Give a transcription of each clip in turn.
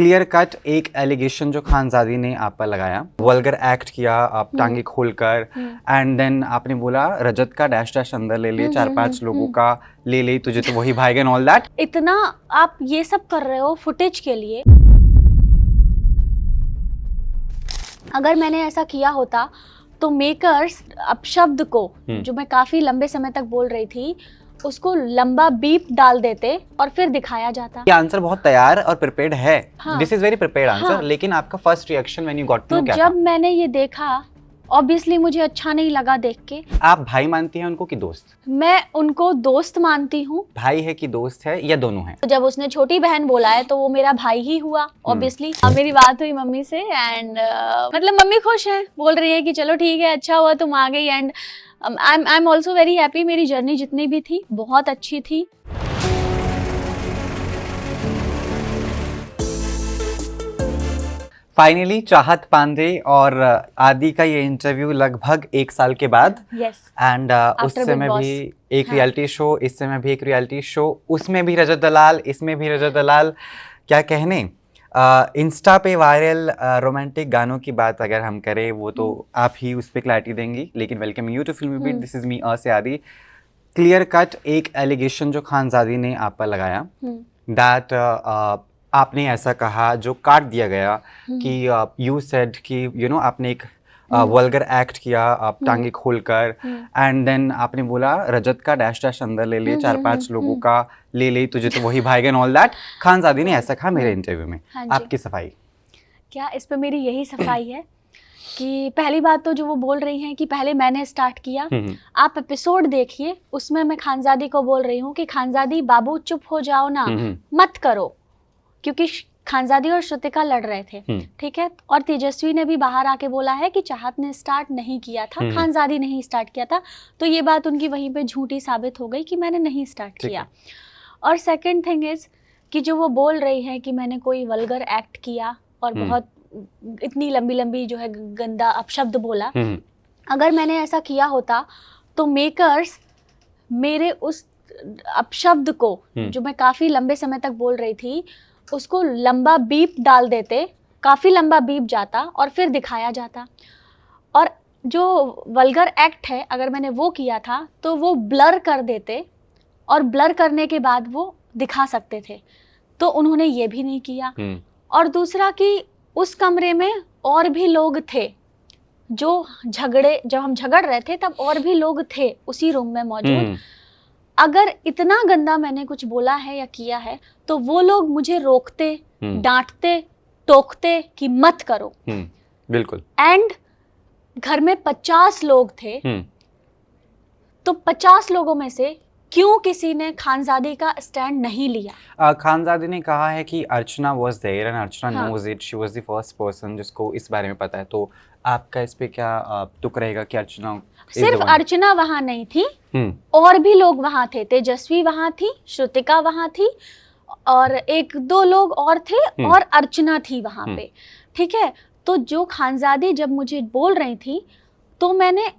Clear cut एक allegation जो खानजादी ने आप पर लगाया, वल्गर एक्ट किया, आप टांगे खोलकर, एंड देन आपने बोला रजत का डैश डैश अंदर ले लिए, 4-5 लोगों का ले ले, तुझे तो वही भाएगा एंड ऑल दैट। इतना आप ये सब कर रहे हो फुटेज के लिए। अगर मैंने ऐसा किया होता तो मेकर्स अपशब्द को, जो मैं काफी लंबे समय तक बोल रही थी, उसको लंबा बीप डाल देते और फिर दिखाया जाता। ये आंसर बहुत तैयार और प्रिपेयर्ड है। हाँ। This is very prepared answer. हाँ। लेकिन आपका first reaction when you got to तो नो क्या जब था? मैंने ये देखा, ऑब्वियसली मुझे अच्छा नहीं लगा देख के। आप भाई मानती हैं उनको कि दोस्त? मैं उनको दोस्त मानती हूँ। भाई है कि दोस्त है या दोनों है? तो जब उसने छोटी बहन बोला है तो वो मेरा भाई ही हुआ ऑब्वियसली। मेरी बात हुई मम्मी से एंड मतलब मम्मी खुश है, बोल रही है कि चलो ठीक है, अच्छा हुआ तुम आ गई। And I am also very happy. मेरी जर्नी जितनी भी थी बहुत अच्छी थी। फाइनली चाहत पांडे और आदि का ये इंटरव्यू लगभग 1 साल के बाद। यस। एंड उस After समय Big भी Boss। एक हाँ। रियलिटी शो, इस समय भी एक रियलिटी शो, उसमें भी रजत दलाल, इसमें भी रजत दलाल। क्या कहने, इंस्टा पे वायरल रोमांटिक गानों की बात अगर हम करें, वो तो आप ही उस पर क्लैरिटी देंगी। लेकिन वेलकम यू टू फिल्मी बीट, दिस इज मी से आदि। क्लियर कट एक एलिगेशन जो खानजादी ने आप पर लगाया, दैट आपने ऐसा कहा जो काट दिया गया कि यू सेड कि यू नो आपने एक वल्गर एक्ट किया, आप टांगे खोलकर, एंड देन आपने बोला रजत का डैश डैश अंदर ले लिए, 4-5 लोगों का ले ले, तुझे तो वही भाएगा एंड ऑल दैट। खानजादी ने ऐसा कहा मेरे इंटरव्यू में। हाँ जी। आपकी सफाई क्या इस पे मेरी यही सफाई है कि पहली बात तो जो वो बोल रही हैं कि पहले मैंने स्टार्ट किया। आप एपिसोड देखिए, उसमें मैं खानजादी को बोल रही हूँ कि खानजादी बाबू चुप हो जाओ ना, मत करो, क्योंकि खानजादी और श्रुतिका लड़ रहे थे, ठीक है। और तेजस्वी ने भी बाहर आके बोला है कि चाहत ने स्टार्ट नहीं किया था, खानजादी ने ही स्टार्ट किया था। तो ये बात उनकी वहीं पे झूठी साबित हो गई कि मैंने नहीं स्टार्ट किया। और सेकंड थिंग इज कि जो वो बोल रही है कि मैंने कोई वल्गर एक्ट किया और बहुत इतनी लंबी लंबी जो है गंदा अपशब्द बोला। अगर मैंने ऐसा किया होता तो मेकर्स मेरे उस अपशब्द को, जो मैं काफी लंबे समय तक बोल रही थी, उसको लंबा बीप डाल देते, काफी लंबा बीप जाता और फिर दिखाया जाता। और जो वल्गर एक्ट है, अगर मैंने वो किया था तो वो ब्लर कर देते और ब्लर करने के बाद वो दिखा सकते थे। तो उन्होंने ये भी नहीं किया। और दूसरा कि उस कमरे में और भी लोग थे, जब हम झगड़ रहे थे तब और भी लोग थे उसी रूम में मौजूद। अगर इतना गंदा मैंने कुछ बोला है या किया है तो वो लोग मुझे रोकते, डांटते, टोकते कि मत करो। बिल्कुल। एंड घर में 50 लोग थे, तो 50 लोगों में से क्यों किसी ने खानजादी का स्टैंड नहीं लिया? खानजादी ने कहा है कि Archana was there and Archana knows it, she was the first person जिसको इस बारे में पता है। तो आपका इस पे क्या तुक रहेगा कि अर्चना सिर्फ अर्चना वहां नहीं थी, और भी लोग वहां थे। तेजस्वी वहां थी, श्रुतिका वहां थी, और 1-2 लोग और थे, और अर्चना थी वहां पे, ठीक है। तो जो खानजादी जब मुझे बोल रही थी तो मैंने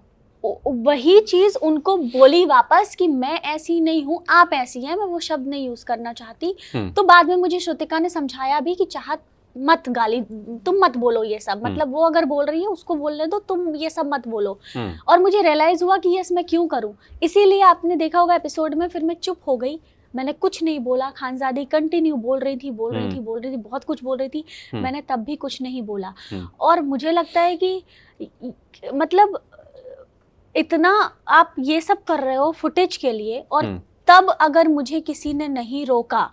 वही चीज उनको बोली वापस कि मैं ऐसी नहीं हूँ, आप ऐसी हैं। मैं वो शब्द नहीं यूज करना चाहती। तो बाद में मुझे श्रुतिका ने समझाया भी कि चाहत मत गाली, तुम मत बोलो ये सब, मतलब वो अगर बोल रही है उसको बोलने दो, तुम ये सब मत बोलो। और मुझे रियलाइज हुआ कि यस मैं क्यों करूं। इसीलिए आपने देखा होगा एपिसोड में, फिर मैं चुप हो गई, मैंने कुछ नहीं बोला। खानजादी कंटिन्यू बोल रही थी, बहुत कुछ बोल रही थी, मैंने तब भी कुछ नहीं बोला। और मुझे लगता है कि मतलब इतना आप ये सब कर रहे हो फुटेज के लिए। और तब अगर मुझे किसी ने नहीं रोका,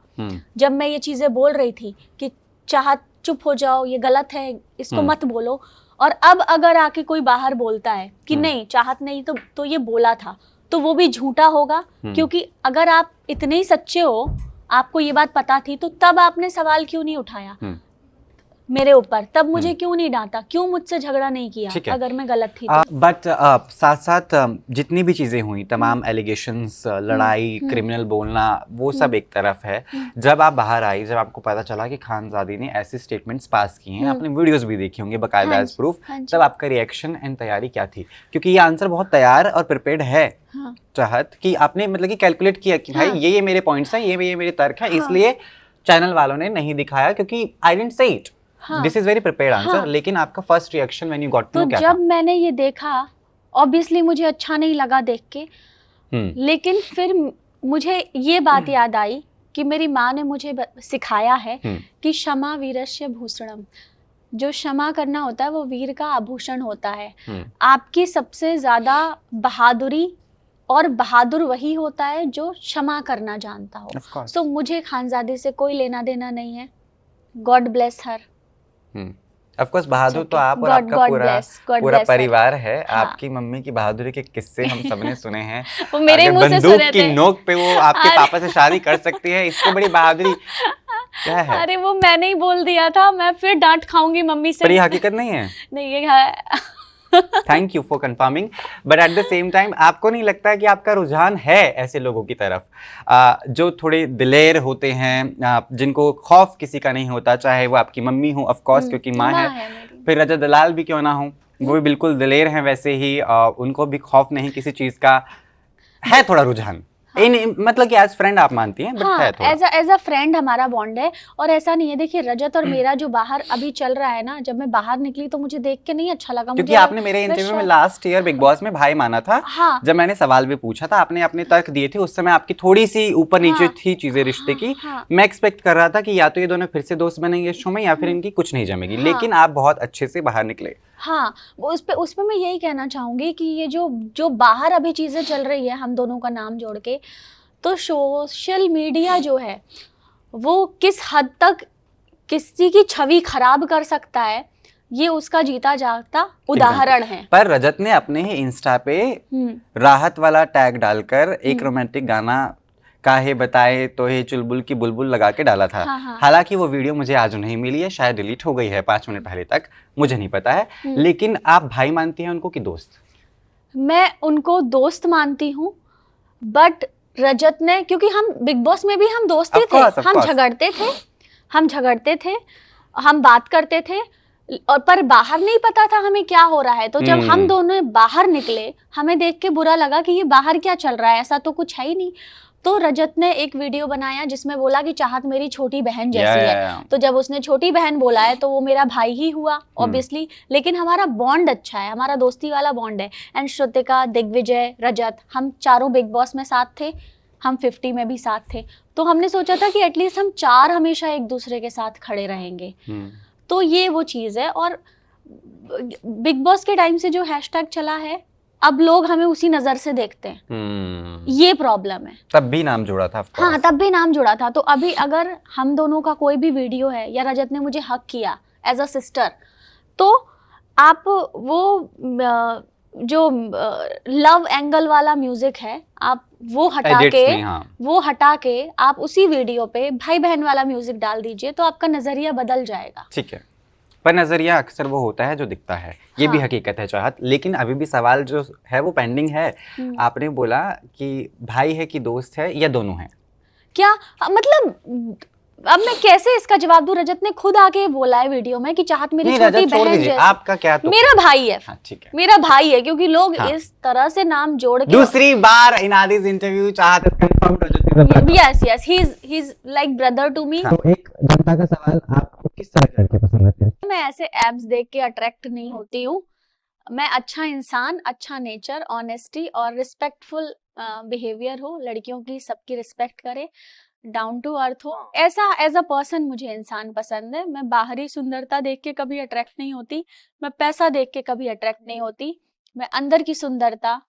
जब मैं ये चीजें बोल रही थी कि चाहत चुप हो जाओ, ये गलत है, इसको मत बोलो, और अब अगर आके कोई बाहर बोलता है कि नहीं चाहत नहीं तो ये बोला था, तो वो भी झूठा होगा। क्योंकि अगर आप इतने ही सच्चे हो, आपको ये बात पता थी, तो तब आपने सवाल क्यों नहीं उठाया मेरे ऊपर? तब मुझे क्यों नहीं डांटा, क्यों मुझसे झगड़ा नहीं किया अगर मैं गलत थी तो? बट साथ साथ जितनी भी चीजें हुई, तमाम एलिगेशंस, लड़ाई, क्रिमिनल बोलना, वो सब एक तरफ है। जब आप बाहर आई, जब आपको पता चला कि खानजादी ने ऐसे स्टेटमेंट्स पास किए हैं, आपने वीडियोस भी देखी होंगे बाकायदा एज प्रूफ, तब आपका रिएक्शन एंड तैयारी क्या थी? क्योंकि ये आंसर बहुत तैयार और प्रिपेयर्ड है। चाहत कि आपने मतलब कि कैलकुलेट किया कि भाई ये मेरे पॉइंट्स हैं, ये मेरे तर्क हैं, इसलिए चैनल वालों ने नहीं दिखाया क्योंकि आई डिडंट से इट, हाँ, this is very prepared answer. हाँ। लेकिन आपका first reaction when you got to तो नो क्या जब मैंने ये देखा, ऑब्वियसली मुझे अच्छा नहीं लगा देख के, था? लेकिन फिर मुझे ये बात याद आई कि मेरी माँ ने मुझे सिखाया है कि क्षमा वीरस्य भूषणम, जो क्षमा करना होता है वो वीर का आभूषण होता है। आपकी सबसे ज्यादा बहादुरी और बहादुर वही होता है जो क्षमा करना जानता हो। Of course. सो मुझे खानजादी से कोई लेना देना नहीं है। God bless her. Of course बहादुर तो आप और God आपका पूरा bless her। परिवार है। हाँ। आपकी मम्मी की बहादुरी के किस्से हम सबने सुने हैं। वो मेरे अगर मुंह से बंदूक सुने की थे। नोक पे वो आपके अरे। पापा से शादी कर सकती है, इससे बड़ी बहादुरी क्या है? अरे वो मैंने ही बोल दिया था, मैं फिर डांट खाऊंगी मम्मी से। पर ये हकीकत नहीं है। नहीं ये है। Thank you for confirming. But at the same time आपको नहीं लगता है कि आपका रुझान है ऐसे लोगों की तरफ जो थोड़े दिलेर होते हैं, जिनको खौफ किसी का नहीं होता, चाहे वो आपकी मम्मी हो ऑफ कोर्स क्योंकि माँ है, मेरी। फिर रजत दलाल भी क्यों ना हो, वो भी बिल्कुल दिलेर हैं वैसे ही, उनको भी खौफ नहीं किसी चीज का, है थोड़ा रुझान इन मतलब कि एज फ्रेंड आप मानती हैं, बट हाँ, है थोड़ा एज अ फ्रेंड हमारा बॉन्ड है। और ऐसा नहीं है, देखिए रजत और मेरा जो बाहर अभी चल रहा है ना, जब मैं बाहर निकली तो मुझे देख के नहीं अच्छा लगा। क्योंकि मुझे आपने मेरे इंटरव्यू में लास्ट ईयर बिग बॉस में भाई माना था। हाँ, जब मैंने सवाल भी पूछा था, आपने अपने तर्क दिए थे, उस समय आपकी थोड़ी सी ऊपर नीचे हाँ, थी चीजें रिश्ते की। हाँ, मैं एक्सपेक्ट कर रहा था कि या तो ये दोनों फिर से दोस्त बनेंगे शो में, या फिर इनकी कुछ नहीं जमेगी, लेकिन आप बहुत अच्छे से बाहर निकले। हाँ, वो उस पे मैं यही कहना चाहूंगी कि ये जो बाहर अभी चीजें चल रही है, हम दोनों का नाम जोड़ के, तो सोशल मीडिया जो है वो किस हद तक किसी की छवि खराब कर सकता है, ये उसका जीता जागता उदाहरण है। पर रजत ने अपने ही इंस्टा पे राहत वाला टैग डालकर एक रोमांटिक गाना काहे बताए तो हे चुलबुल की बुलबुल लगा के डाला था। हाँ। हालांकि वो वीडियो मुझे आज नहीं मिली है, शायद डिलीट हो गई है 5 मिनट पहले तक, मुझे नहीं पता है। लेकिन आप भाई मानती हैं उनको कि दोस्त? मैं उनको दोस्त मानती हूँ, बट रजत ने, क्योंकि हम बिग बॉस में भी हम दोस्त ही थे, हम झगड़ते थे, हम बात करते थे, और पर बाहर नहीं पता था हमें क्या हो रहा है। तो जब हम दोनों बाहर निकले, हमें देख के बुरा लगा कि ये बाहर क्या चल रहा है, ऐसा तो कुछ है ही नहीं। तो रजत ने एक वीडियो बनाया जिसमें बोला कि चाहत मेरी छोटी बहन जैसी है। तो जब उसने छोटी बहन बोला है तो वो मेरा भाई ही हुआ ऑब्वियसली, लेकिन हमारा बॉन्ड अच्छा है, हमारा दोस्ती वाला बॉन्ड है। एंड श्रुतिका, दिग्विजय, रजत, हम चारों बिग बॉस में साथ थे, हम 50 में भी साथ थे। तो हमने सोचा था कि एटलीस्ट हम चार हमेशा एक दूसरे के साथ खड़े रहेंगे। तो ये वो चीज़ है। और बिग बॉस के टाइम से जो हैशटैग चला है, अब लोग हमें उसी नजर से देखते हैं, ये प्रॉब्लम है। तब भी नाम जुड़ा था। हाँ, तब भी नाम जुड़ा था। तो अभी अगर हम दोनों का कोई भी वीडियो है या रजत ने मुझे हक किया एज अ सिस्टर, तो आप वो जो लव एंगल वाला म्यूजिक है, आप वो हटा के आप उसी वीडियो पे भाई बहन वाला म्यूजिक डाल दीजिए, तो आपका नजरिया बदल जाएगा। ठीक है, पर नजरिया अक्सर वो होता है जो दिखता है, ये भी हकीकत है चाहत। लेकिन अभी भी सवाल जो है वो पेंडिंग है। आपने बोला कि भाई है कि दोस्त है, या दोनों हैं? क्या मतलब अब मैं कैसे इसका जवाब दूं? रजत ने खुद आके बोला है वीडियो में कि चाहत मेरी छोटी बहन जैसी। आपका क्या तो मेरा भाई है। हाँ, ठीक है, मेरा भाई है, क्योंकि लोग इस तरह से नाम जोड़ के दूसरी बार इन आदिस इंटरव्यू चाहत confirm Rajat. Yes he is like brother to me. एक जनता का सवाल, आपको किस तरह के लड़के पसंद आते हैं? मैं ऐसे एब्स देख के अट्रैक्ट नहीं होती हूँ। मैं अच्छा इंसान, अच्छा नेचर, ऑनेस्टी और रिस्पेक्टफुल बिहेवियर हो, लड़कियों की सबकी रिस्पेक्ट करे, डाउन टू अर्थ हो, ऐसा एज अ पर्सन मुझे इंसान पसंद है। मैं बाहरी सुंदरता देख के कभी अट्रैक्ट नहीं होती, मैं पैसा देख के कभी अट्रैक्ट नहीं होती, मैं अंदर की सुंदरता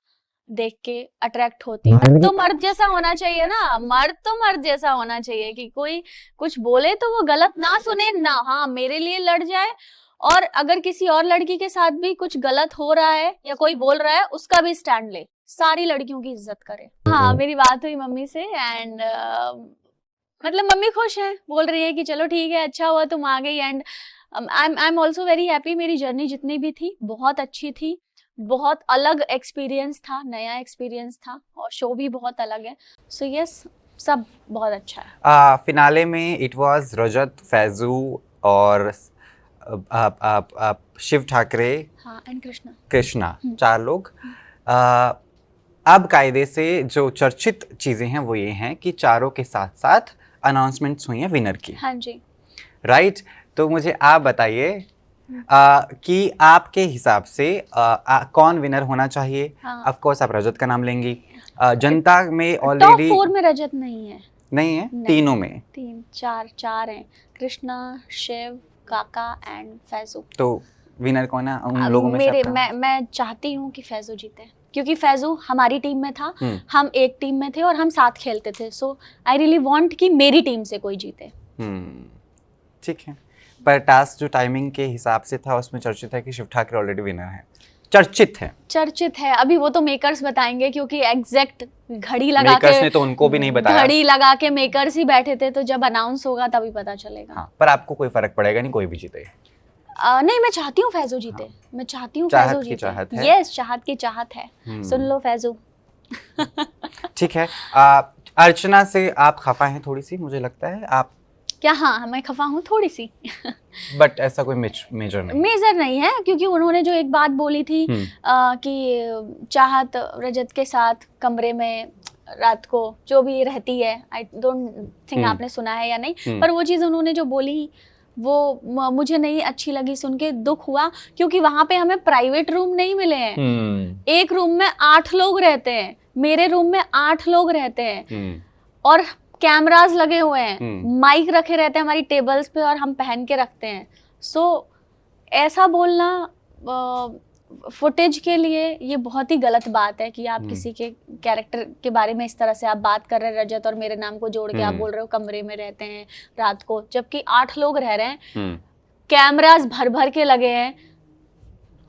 देख के अट्रैक्ट होती हूँ। तो मर्द जैसा होना चाहिए ना, मर्द तो मर्द जैसा होना चाहिए कि कोई कुछ बोले तो वो गलत ना सुने ना, हाँ मेरे लिए लड़ जाए, और अगर किसी और लड़की के साथ भी कुछ गलत हो रहा है या कोई बोल रहा है, उसका भी स्टैंड ले, सारी लड़कियों की इज्जत करे। हाँ, मेरी बात हुई मम्मी से, एंड मतलब मम्मी खुश है, बोल रही है कि चलो ठीक है, अच्छा हुआ तुम आ गई। And I am also very happy. मेरी जर्नी जितनी भी थी बहुत अच्छी थी, बहुत अलग एक्सपीरियंस था, नया एक्सपीरियंस था, और शो भी बहुत अलग है। सो यस, सब बहुत अच्छा है। फिनाले में इट वाज रजत, फैजू और शिव ठाकरे, हाँ, एंड कृष्णा, 4 लोग। अब कायदे से जो चर्चित चीज़ें हैं वो ये हैं कि चारों के साथ साथ अनाउंसमेंट्स हुई हैं विनर की, हाँ जी। राइट? तो मुझे आप बताइए कि आपके हिसाब से कौन विनर होना चाहिए? हाँ। ऑफ कोर्स आप रजत का नाम लेंगी। जनता में टॉप ऑलरेडी 4 में रजत नहीं है। नहीं है, नहीं। तीनों में 3 4 हैं, कृष्णा, शिव, काका एंड फैजू। तो विनर कौन है उन अब लोगों में से मेरे आपका? मैं चाहती हूँ कि फैजू जीते, क्योंकि फैजू हमारी टीम में था, हम्म, हम एक टीम में थे और हम साथ खेलते थे, सो आई रियली वांट कि मेरी टीम से कोई जीते। ठीक है, पर टास्क जो टाइमिंग के हिसाब से था उसमें चर्चित है कि शिव ठाकरे ऑलरेडी विनर है, चर्चित है। अभी वो तो मेकर्स बताएंगे, क्योंकि एग्जैक्ट घड़ी लगा मेकर्स के, ने तो उनको भी नहीं बताया। घड़ी लगा के मेकर्स ही बैठे थे, तो जब अनाउंस होगा तभी पता चलेगा। हाँ, पर आपको कोई फर्क पड़ेगा नहीं, कोई भी जीते। नहीं, मैं चाहती हूँ फैजू जीते। हाँ। मैं चाहती हूँ चाहत फैजू की जीते। चाहत है। यस, चाहत की चाहत है। सुन लो फैजू। ठीक है। अर्चना से आप खफा हैं थोड़ी सी, मुझे लगता है आप, क्या? हाँ, मैं खफा हूँ थोड़ी सी। बट ऐसा कोई मेजर नहीं। मेजर नहीं है, क्योंकि उन्होंने जो एक बात बोली थी कि चाहत रजत के साथ कमरे में रात को जो भी रहती है, आई डोंट थिंक आपने सुना है या नहीं, पर वो चीज़ उन्होंने जो बोली वो मुझे नहीं अच्छी लगी, सुन के दुख हुआ, क्योंकि वहां पे हमें प्राइवेट रूम नहीं मिले हैं। एक रूम में 8 लोग रहते हैं, मेरे रूम में 8 लोग रहते हैं, और कैमरास लगे हुए हैं, माइक रखे रहते हैं हमारी टेबल्स पे और हम पहन के रखते हैं। सो ऐसा बोलना फुटेज के लिए ये बहुत ही गलत बात है कि आप किसी के कैरेक्टर के बारे में इस तरह से आप बात कर रहे हैं। रजत और मेरे नाम को जोड़ के आप बोल रहे हो कमरे में रहते हैं रात को, जबकि 8 लोग रह रहे हैं, कैमरास भर भर के लगे हैं,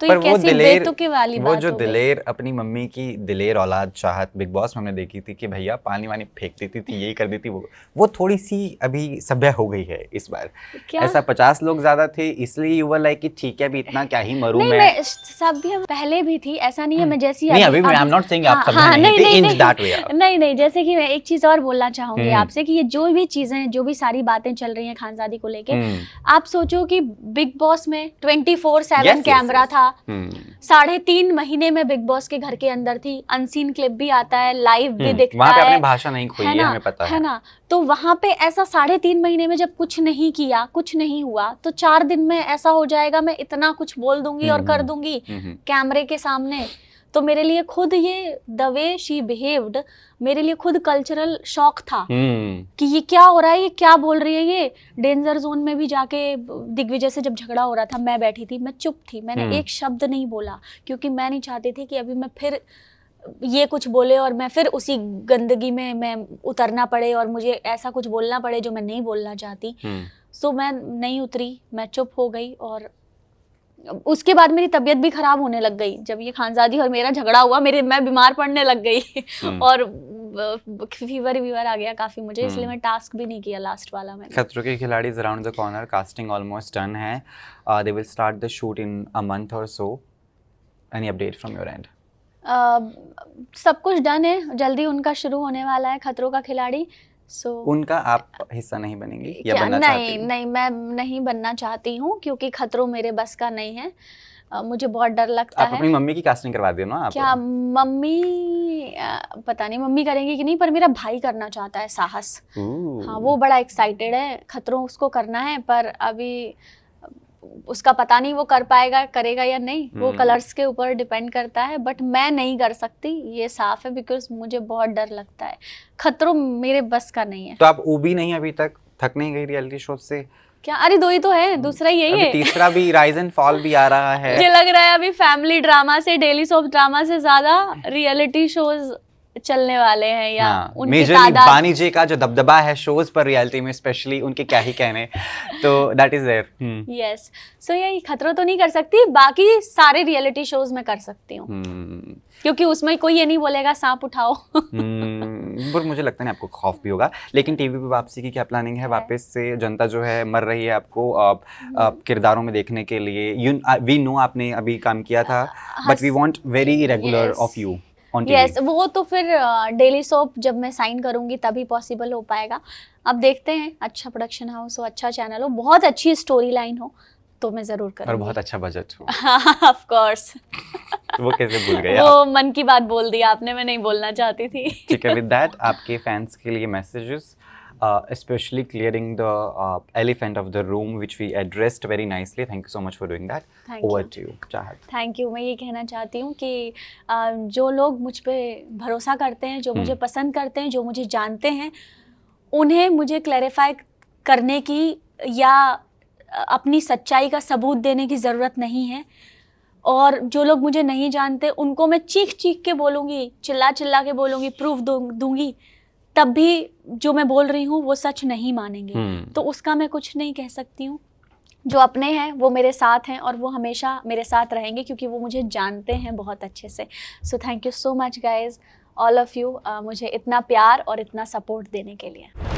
तो ये कैसी बेतुकी वाली बात हो गई। वो जो दिलेर, अपनी मम्मी की दिलेर औलाद चाहत बिग बॉस में हमने देखी थी कि भैया पानी वानी फेंक देती थी, यही कर देती, वो थोड़ी सी अभी सभ्य हो गई है इस बार। क्या? ऐसा 50 लोग ज्यादा थे इसलिए यू वर लाइक कि ठीक है अभी इतना क्या ही मरूं मैं। नहीं, सभ्य पहले भी थी, ऐसा नहीं है मैं जैसी नहीं, अभी आई एम नॉट सेइंग आप सभ्य नहीं थे इन दैट वे। नहीं, जैसे कि मैं एक चीज और बोलना चाहूंगी आपसे कि ये जो भी चीजें, जो भी सारी बातें चल रही हैं खानजादी को लेके, आप सोचो कि बिग बॉस में 24/7 कैमरा था, 3.5 महीने में बिग बॉस के घर के अंदर थी, अनसीन क्लिप भी आता है, लाइव भी दिखता वहाँ पे है, आपने भाषा नहीं खोई है, हमें पता है ना। तो वहां पे ऐसा 3.5 महीने में जब कुछ नहीं किया, कुछ नहीं हुआ, तो 4 दिन में ऐसा हो जाएगा मैं इतना कुछ बोल दूंगी और कर दूंगी कैमरे के सामने। तो मेरे लिए खुद ये द वे शी बिहेव्ड, मेरे लिए खुद कल्चरल शॉक था कि ये क्या हो रहा है, ये क्या बोल रही है ये। डेंजर जोन में भी जाके दिग्विजय से जब झगड़ा हो रहा था, मैं बैठी थी, मैं चुप थी, मैंने एक शब्द नहीं बोला, क्योंकि मैं नहीं चाहती थी कि अभी मैं फिर ये कुछ बोले और मैं फिर उसी गंदगी में मैं उतरना पड़े और मुझे ऐसा कुछ बोलना पड़े जो मैं नहीं बोलना चाहती। सो मैं नहीं उतरी, मैं चुप हो गई, और उसके बाद मेरी तबीयत भी खराब होने लग गई। जब ये खानजादी और मेरा झगड़ा हुआ, मैं बीमार पड़ने लग गई और फीवर आ गया काफी मुझे, इसलिए मैं टास्क भी नहीं किया लास्ट वाला मैंने। खतरों के खिलाड़ी is around the corner, casting almost done है, they will start the shoot in a month और so. Any update from your end? सब कुछ डन है, जल्दी उनका शुरू होने वाला है खतरों का खिलाड़ी। उनका आप हिस्सा नहीं बनेंगी या बनना चाहती हैं? नहीं, मैं नहीं बनना चाहती हूँ, क्योंकि खतरों मेरे बस का नहीं है। मुझे बहुत डर लगता है। आप अपनी मम्मी की कास्टिंग करवा दो ना आप। क्या मम्मी, पता नहीं मम्मी करेंगी कि नहीं, पर मेरा भाई करना चाहता है, साहस। हाँ, वो बड़ा एक्साइटेड है, खतरों उसको करना है, पर अभी उसका पता नहीं वो कर पाएगा, करेगा या नहीं, वो कलर्स के ऊपर डिपेंड करता है। बट मैं नहीं कर सकती, ये साफ है, बिकॉज मुझे बहुत डर लगता है, खतरों मेरे बस का नहीं है। तो आप ऊबी नहीं अभी तक, थक नहीं गई रियलिटी शो से? क्या? अरे 2 ही तो है, दूसरा यही है, तीसरा भी राइज एंड फॉल भी आ रहा है। मुझे लग रहा है अभी फैमिली ड्रामा से, डेली सोप ड्रामा से ज्यादा रियलिटी शोज चलने वाले हैं, या उनकी तादाद। बानी जी का जो दबदबा है शोज पर रियलिटी में स्पेशली, उनके क्या ही कहने, तो दैट इज देयर। यस, सो यही खतरों तो नहीं कर सकती, बाकी सारे रियलिटी शोज में कर सकती हूँ, क्योंकि उसमें कोई ये नहीं बोलेगा सांप उठाओ। पर मुझे लगता नहीं आपको खौफ भी होगा। लेकिन टीवी पे वापसी की क्या प्लानिंग है? वापस से जनता जो है मर रही है आपको किरदारों में देखने के लिए। वी नो आपने अभी काम किया था, but we want very regular of you on TV. Yes, वो तो फिर डेली सोप जब मैं साइन करूंगी तभी पॉसिबल हो पाएगा। अब देखते हैं, अच्छा प्रोडक्शन हाउस हो, अच्छा चैनल हो, बहुत अच्छी स्टोरी लाइन हो, तो मैं जरूर करूंगी। और बहुत अच्छा बजट हो। Of course. वो कैसे भूल गए? वो मन की बात बोल दी आपने, मैं नहीं बोलना चाहती थी। ठीक है, विद दैट आपके फैंस के लिए messages especially clearing the elephant of the room, which we addressed very nicely. Thank you so much for doing that. Thank Over you. to you, Chahat. Thank you. मैं ये कहना चाहती हूँ कि जो लोग मुझ पे भरोसा करते हैं, जो मुझे पसंद करते हैं, जो मुझे जानते हैं, उन्हें मुझे क्लैरिफाई करने की या अपनी सच्चाई का सबूत देने की ज़रूरत नहीं है। और जो लोग मुझे नहीं जानते उनको मैं चीख चीख के बोलूँगी, चिल्ला चिल्ला के बोलूँगी, प्रूफ दूँगी, तब भी जो मैं बोल रही हूँ वो सच नहीं मानेंगे। तो उसका मैं कुछ नहीं कह सकती हूँ। जो अपने हैं वो मेरे साथ हैं और वो हमेशा मेरे साथ रहेंगे क्योंकि वो मुझे जानते हैं बहुत अच्छे से। So thank you so much guys, all of you, मुझे इतना प्यार और इतना सपोर्ट देने के लिए।